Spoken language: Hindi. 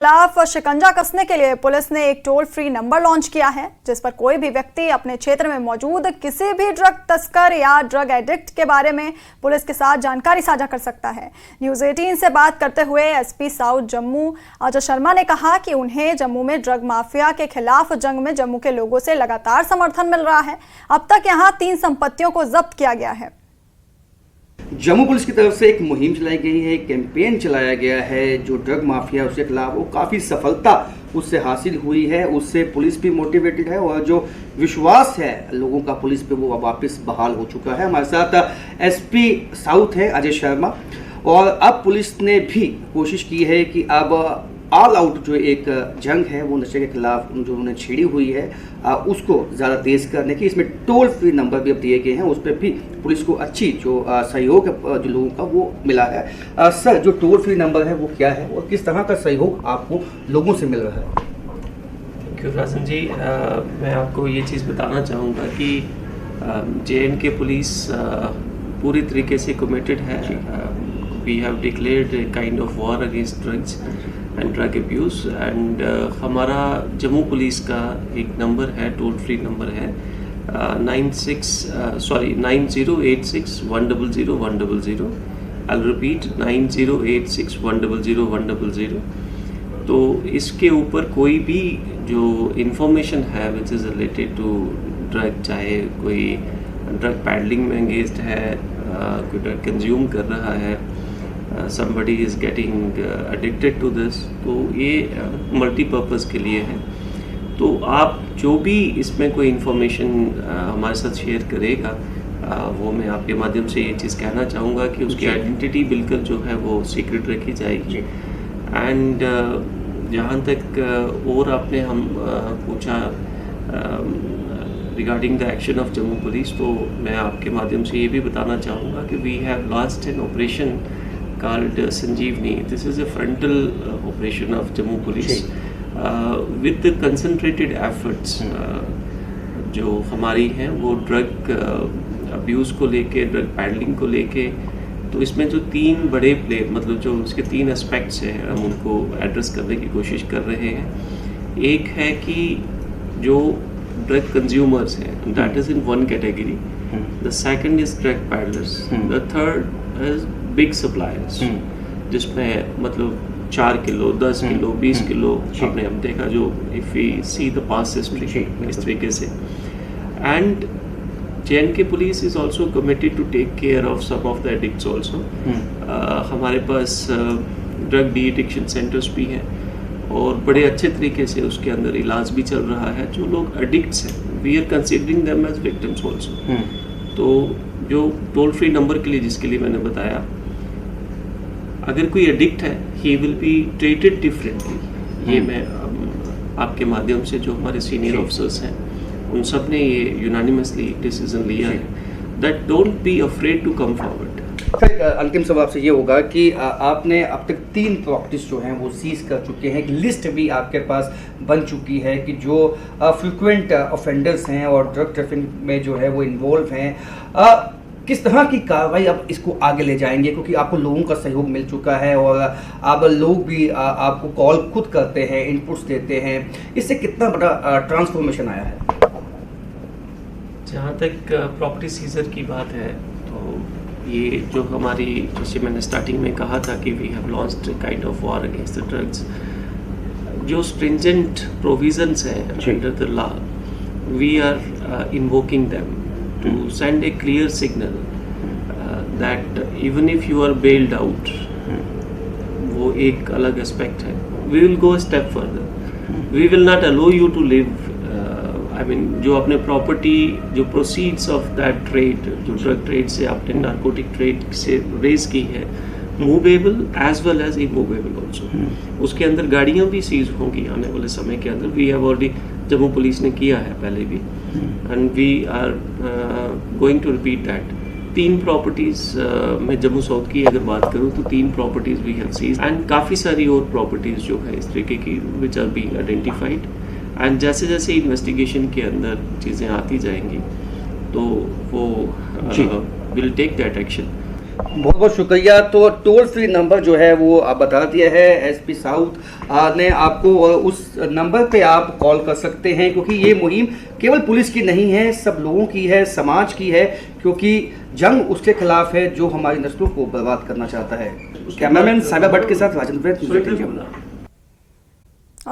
खिलाफ शिकंजा कसने के लिए पुलिस ने एक टोल फ्री नंबर लॉन्च किया है, जिस पर कोई भी व्यक्ति अपने क्षेत्र में मौजूद किसी भी ड्रग तस्कर या ड्रग एडिक्ट के बारे में पुलिस के साथ जानकारी साझा कर सकता है। न्यूज़ 18 से बात करते हुए एसपी साउथ जम्मू अजय शर्मा ने कहा कि उन्हें जम्मू में ड्रग माफिया के खिलाफ जंग में जम्मू के लोगों से लगातार समर्थन मिल रहा है। अब तक यहाँ 3 संपत्तियों को जब्त किया गया है। जम्मू पुलिस की तरफ से एक मुहिम चलाई गई है, एक कैंपेन चलाया गया है जो ड्रग माफिया उसके खिलाफ, वो काफ़ी सफलता उससे हासिल हुई है। उससे पुलिस भी मोटिवेटेड है और जो विश्वास है लोगों का पुलिस पे वो वापस बहाल हो चुका है। हमारे साथ एसपी साउथ है अजय शर्मा, और अब पुलिस ने भी कोशिश की है कि अब ऑल आउट जो एक जंग है वो नशे के खिलाफ जो उन्होंने छेड़ी हुई है उसको ज़्यादा तेज़ करने की, इसमें टोल फ्री नंबर भी अब दिए गए हैं, उस पर भी पुलिस को अच्छी जो सहयोग जो लोगों का वो मिला है। सर, जो टोल फ्री नंबर है वो क्या है और किस तरह का सहयोग आपको लोगों से मिल रहा है? थैंक यू रासन जी। मैं आपको ये चीज़ बताना चाहूँगा कि JNK पुलिस पूरी तरीके से कमिटेड है। We have declared a kind of war against drugs and drug abuse, and हमारा जम्मू पुलिस का एक नंबर है, टोल फ्री नंबर है 9086100100 I'll repeat 9086100100। तो इसके ऊपर कोई भी जो इंफॉर्मेशन है which is related to drug, चाहे कोई ड्रग पैडलिंग में एंगेज्ड है, कोई ड्रग कंज्यूम कर रहा है, somebody is getting addicted to this, तो ये मल्टीपर्पज़ के लिए है। तो आप जो भी इसमें कोई इन्फॉर्मेशन हमारे साथ शेयर करेगा वो मैं आपके माध्यम से ये चीज़ कहना चाहूँगा कि उसकी आइडेंटिटी बिल्कुल जो है वो सीक्रेट रखी जाएगी। एंड जहाँ तक और आपने हम पूछा regarding the action of Jammu police, तो मैं आपके माध्यम से ये भी बताना चाहूँगा कि we have launched an operation called Sanjeevani. This is a frontal operation of Jammu Police with the concentrated efforts जो हमारी हैं वो ड्रग अब्यूज़ को लेके, ड्रग पैडलिंग को लेके। तो इसमें जो 3 बड़े मतलब जो उसके 3 एस्पेक्ट्स हैं हम उनको एड्रेस करने की कोशिश कर रहे हैं। एक है कि जो ड्रग कंज्यूमर्स हैं, that is in one category. The second is drug peddlers. The third is big suppliers, जिसमें मतलब 4 किलो 10 किलो 20 किलो आपने अब देखा, जो if we see the past history इस तरीके से। And JNK police is also committed to take care of some of the addicts also. हमारे पास ड्रग डी एडिक्शन सेंटर्स भी हैं और बड़े अच्छे तरीके से उसके अंदर इलाज भी चल रहा है। जो लोग एडिक्ट्स हैं we are considering them as victims also. तो जो टोल फ्री नंबर के लिए जिसके लिए मैंने बताया, अगर कोई एडिक्ट है he will be treated differently. ये मैं आपके माध्यम से जो हमारे सीनियर ऑफिसर्स हैं उन सब ने ये यूनानिमसली डिसीजन लिया है that don't be afraid to come forward. Sir, अंतिम सवाल आपसे ये होगा कि आपने अब तक 3 प्रॉपर्टीज जो हैं वो सीज कर चुके हैं, एक लिस्ट भी आपके पास बन चुकी है कि जो फ्रिक्वेंट ऑफेंडर्स हैं और ड्रग ट्रैफिकिंग में जो है वो इन्वॉल्व हैं। किस तरह की कार्रवाई अब इसको आगे ले जाएंगे, क्योंकि आपको लोगों का सहयोग मिल चुका है और अब लोग भी आपको कॉल खुद करते हैं, इनपुट्स देते हैं, इससे कितना बड़ा ट्रांसफॉर्मेशन आया है? जहाँ तक प्रॉपर्टी सीजर की बात है, तो ये जो हमारी, जैसे मैंने स्टार्टिंग में कहा था कि we have launched kind of war against the drugs, जो स्ट्रिंजेंट प्रोविजंस हैं under the law, we are invoking them to send a clear signal that even if you are bailed out, वो एक अलग एस्पेक्ट है, we will go a step further, we will not allow you to live, I mean जो अपने प्रॉपर्टी, जो प्रोसीड्स ऑफ दैट ट्रेड, जो ड्रग ट्रेड से आपने नारकोटिक ट्रेड से रेज की है, movable as well as immovable also, उसके अंदर गाड़ियाँ भी सीज होंगी आने वाले समय के अंदर। We have already, Jammu police ने किया है पहले भी, and we are going to repeat that. 3 properties मैं जम्मू साउथ की अगर बात करूँ तो 3 properties we have seize, and काफ़ी सारी और प्रॉपर्टीज़ जो है इस तरीके की which are being identified. And जैसे जैसे इन्वेस्टिगेशन के अंदर चीज़ें आती जाएंगी तो वो विल टेक दैट एक्शन। बहुत बहुत शुक्रिया। तो टोल फ्री नंबर जो है वो आप बता दिया है एसपी साउथ ने आपको, उस नंबर पे आप कॉल कर सकते हैं, क्योंकि ये मुहिम केवल पुलिस की नहीं है, सब लोगों की है, समाज की है, क्योंकि जंग उसके खिलाफ है जो हमारी नस्लों को बर्बाद करना चाहता है। कैमरामैन साहिबा भट्ट के साथ राजेंद्र।